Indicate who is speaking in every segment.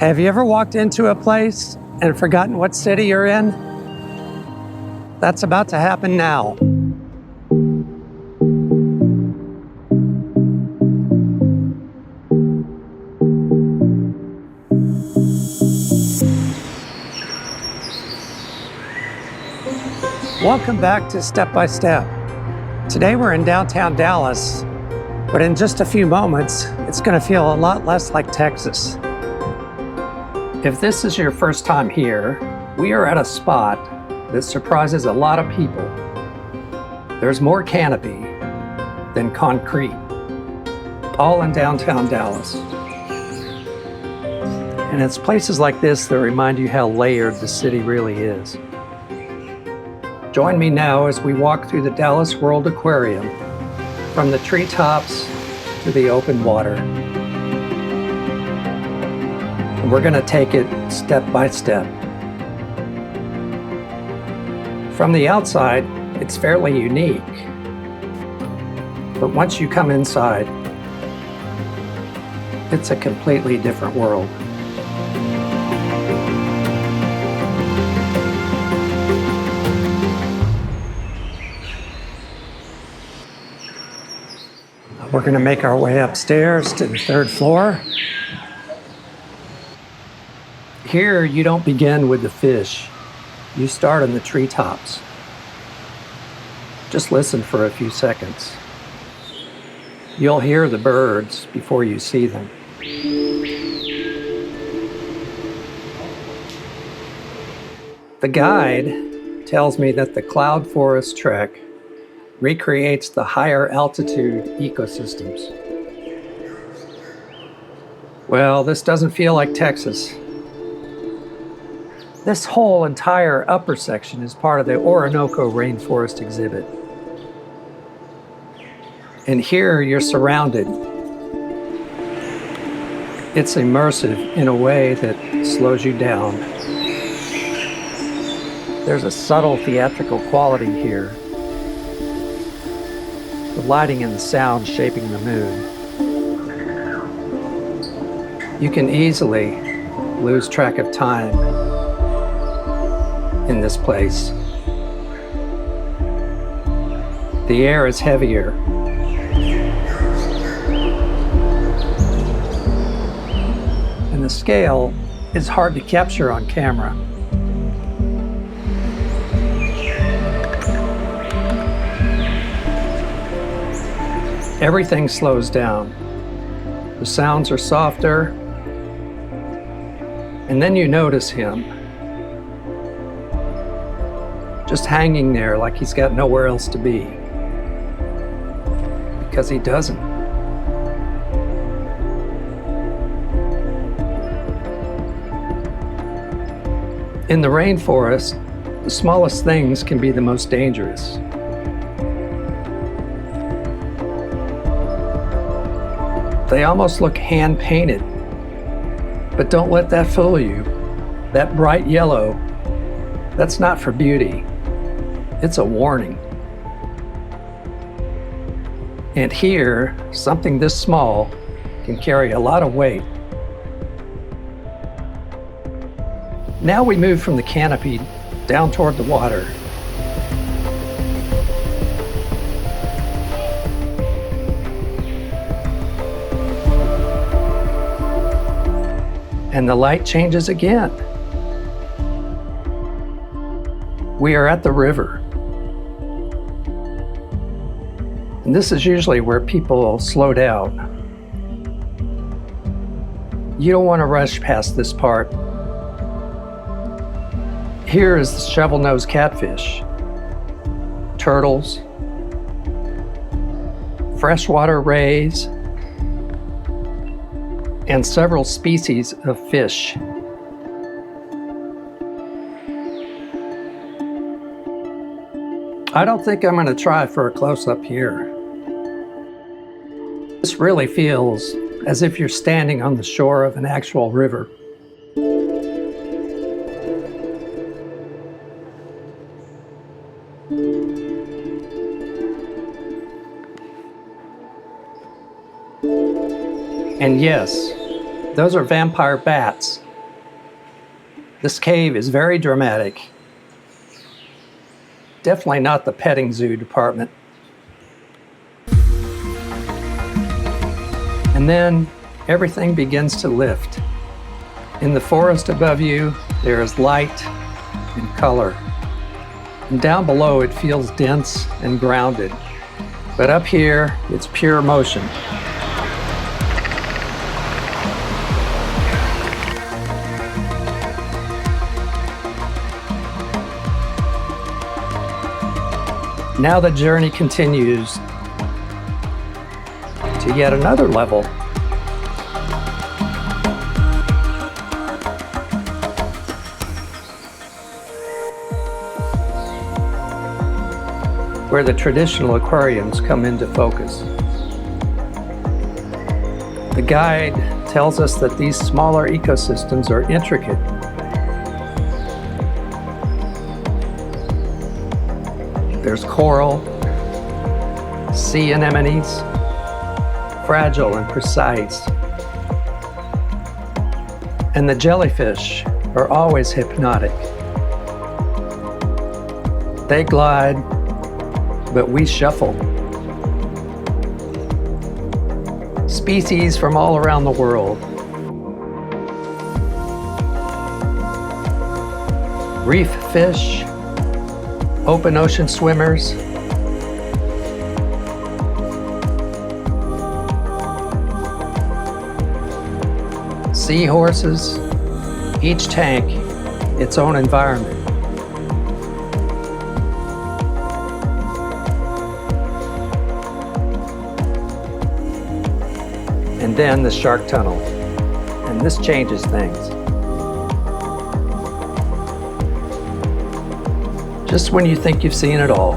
Speaker 1: Have you ever walked into a place and forgotten what city you're in? That's about to happen now. Welcome back to Step by Step. Today we're in downtown Dallas, but in just a few moments, it's going to feel a lot less like Texas. If this is your first time here, we are at a spot that surprises a lot of people. There's more canopy than concrete, all in downtown Dallas. And it's places like this that remind you how layered the city really is. Join me now as we walk through the Dallas World Aquarium, from the treetops to the open water. And we're going to take it step by step. From the outside, it's fairly unique. But once you come inside, it's a completely different world. We're going to make our way upstairs to the third floor. Here, you don't begin with the fish. You start in the treetops. Just listen for a few seconds. You'll hear the birds before you see them. The guide tells me that the cloud forest trek recreates the higher altitude ecosystems. Well, this doesn't feel like Texas. This whole entire upper section is part of the Orinoco Rainforest exhibit. And here you're surrounded. It's immersive in a way that slows you down. There's a subtle theatrical quality here. The lighting and the sound shaping the mood. You can easily lose track of time in this place. The air is heavier. And the scale is hard to capture on camera. Everything slows down. The sounds are softer. And then you notice him, just hanging there like he's got nowhere else to be. Because he doesn't. In the rainforest, the smallest things can be the most dangerous. They almost look hand-painted, but don't let that fool you. That bright yellow, that's not for beauty. It's a warning. And here, something this small can carry a lot of weight. Now we move from the canopy down toward the water. And the light changes again. We are at the river. And this is usually where people slow down. You don't want to rush past this part. Here is the shovel-nosed catfish, turtles, freshwater rays, and several species of fish. I don't think I'm going to try for a close-up here. This really feels as if you're standing on the shore of an actual river. And yes, those are vampire bats This cave is very dramatic. Definitely not the petting zoo department. And then everything begins to lift. In the forest above you, there is light and color. And down below, it feels dense and grounded. But up here, it's pure motion. Now the journey continues to yet another level. Where the traditional aquariums come into focus. The guide tells us that these smaller ecosystems are intricate. There's coral, sea anemones, fragile and precise. And the jellyfish are always hypnotic. They glide, but we shuffle. Species from all around the world. Reef fish, open ocean swimmers, seahorses, each tank its own environment. And then the shark tunnel, and this changes things. Just when you think you've seen it all.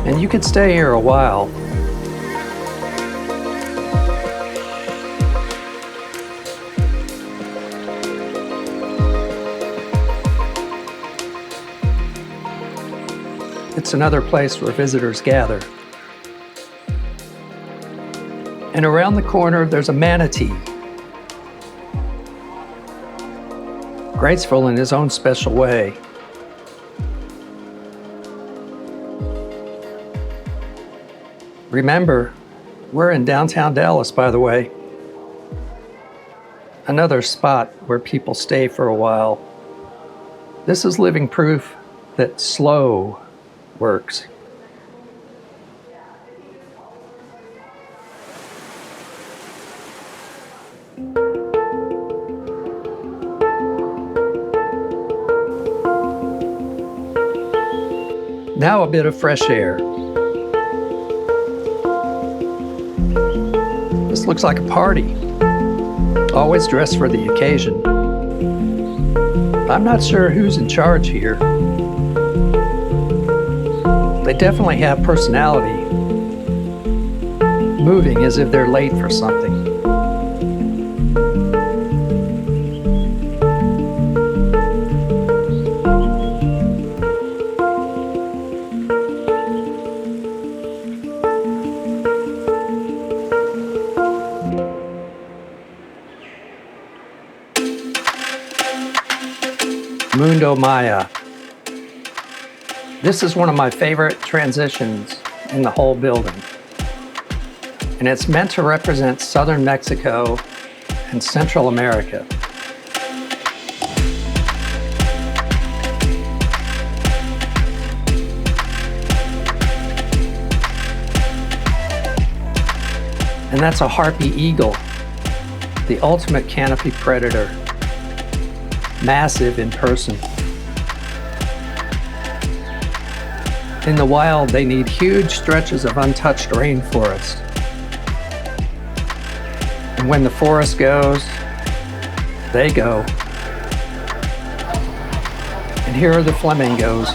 Speaker 1: And you could stay here a while. It's another place where visitors gather. And around the corner, there's a manatee. Graceful in his own special way. Remember, we're in downtown Dallas, by the way. Another spot where people stay for a while. This is living proof that slow works. Now a bit of fresh air. This looks like a party. Always dressed for the occasion. I'm not sure who's in charge here. They definitely have personality, moving as if they're late for something. Mundo Maya. This is one of my favorite transitions in the whole building. And it's meant to represent southern Mexico and Central America. And that's a harpy eagle, the ultimate canopy predator. Massive in person. In the wild, they need huge stretches of untouched rainforest. And when the forest goes, they go. And here are the flamingos,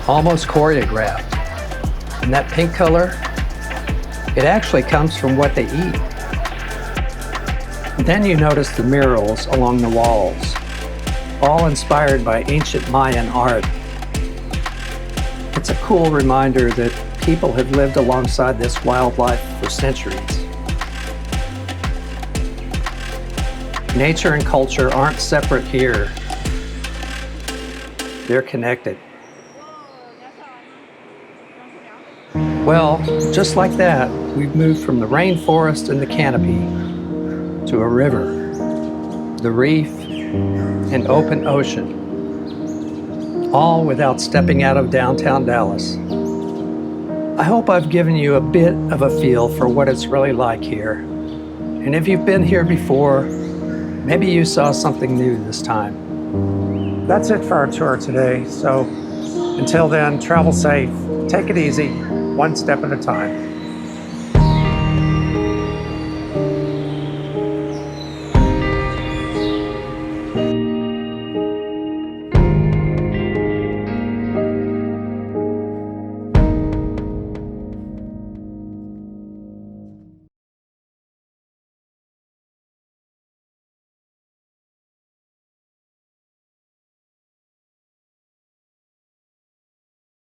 Speaker 1: almost choreographed. And that pink color, it actually comes from what they eat. Then you notice the murals along the walls, all inspired by ancient Mayan art. It's a cool reminder that people have lived alongside this wildlife for centuries. Nature and culture aren't separate here. They're connected. Well, just like that, we've moved from the rainforest and the canopy to a river, the reef, and open ocean, all without stepping out of downtown Dallas. I hope I've given you a bit of a feel for what it's really like here. And if you've been here before, maybe you saw something new this time. That's it for our tour today. So until then, travel safe, take it easy, one step at a time.